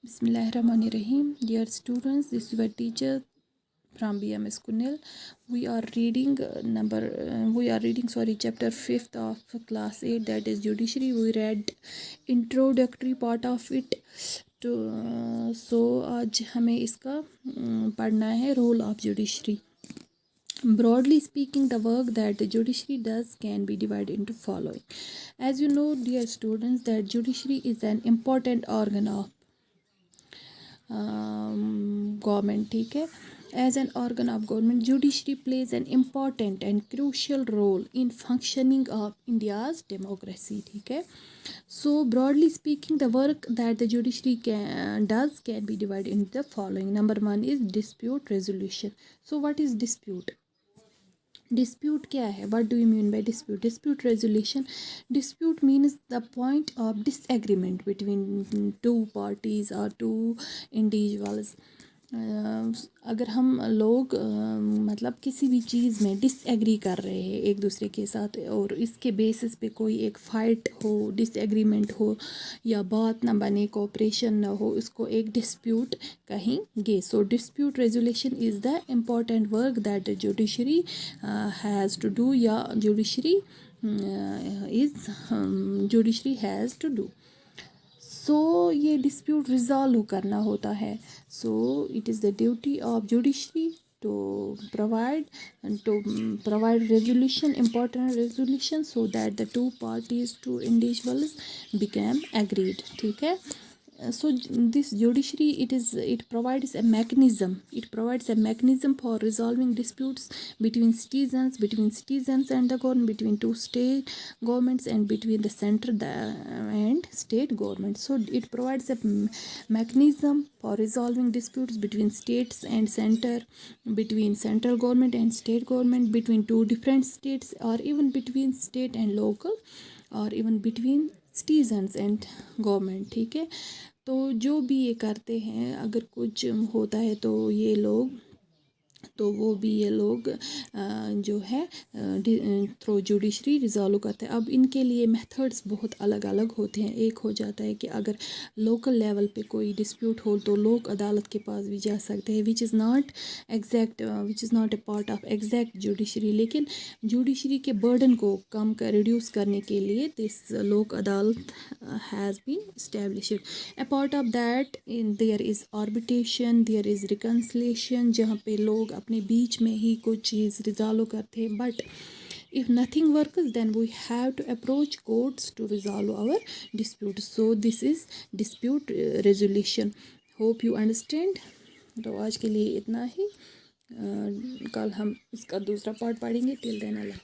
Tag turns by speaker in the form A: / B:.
A: Bismillahirrahmanirrahim. Dear students, this is your teacher from BMS Kunil. We are reading chapter 5th of class 8, that is judiciary. We read introductory part of it. So आज हमें इसका पढ़ना है role of judiciary. Broadly speaking, the work that the judiciary does can be divided into following. As you know, dear students, that judiciary is an important organ of government. ठीक है, as an organ of government, judiciary plays an important and crucial role in functioning of India's democracy. ठीक है, so broadly speaking, the work that the judiciary can be divided into the following. Number one is dispute resolution. So what is dispute? Dispute क्या है? What do you mean by dispute? Dispute resolution. Dispute means the point of disagreement between two parties or two individuals. अगर हम लोग मतलब किसी भी चीज़ में disagree कर रहे हैं एक दूसरे के साथ और इसके बेसिस पे कोई एक फ़ाइट हो, डिसएग्रीमेंट हो या बात ना बने, कोऑपरेशन ना हो, इसको एक डिस्प्यूट कहेंगे. So dispute resolution is the important work that the judiciary has to do या judiciary has to do. So ये डिस्प्यूट रिजॉल्व करना होता है. So it is the duty of judiciary to provide resolution, important resolution, so that the two parties, two individuals become agreed. ठीक है. So this judiciary, it provides a mechanism for resolving disputes between citizens and the government, between two state governments and between the center and state government. So it provides a mechanism for resolving disputes between states and center, between central government and state government, between two different states, or even between state and local, और even between citizens and government. ठीक है, तो जो भी ये करते हैं, अगर कुछ होता है तो ये लोग जो है थ्रू जुडिशरी रिजॉल्व करते हैं. अब इनके लिए मेथड्स बहुत अलग अलग होते हैं. एक हो जाता है कि अगर लोकल लेवल पे कोई डिस्प्यूट हो तो लोक अदालत के पास भी जा सकते हैं, which is not a part of exact judiciary. लेकिन जुडिशरी के बर्डन को कम रिड्यूस करने के लिए this Lok Adalat has been established. A part of that there is arbitration, there is reconciliation, जहाँ पे लोग अपने बीच में ही कुछ चीज़ रिजॉल्व करते हैं. But if nothing works, then we have to approach courts to resolve our dispute. So this is dispute resolution. Hope you understand. तो आज के लिए इतना ही. कल हम इसका दूसरा पार्ट पढ़ेंगे. टिल देन अल्लाह.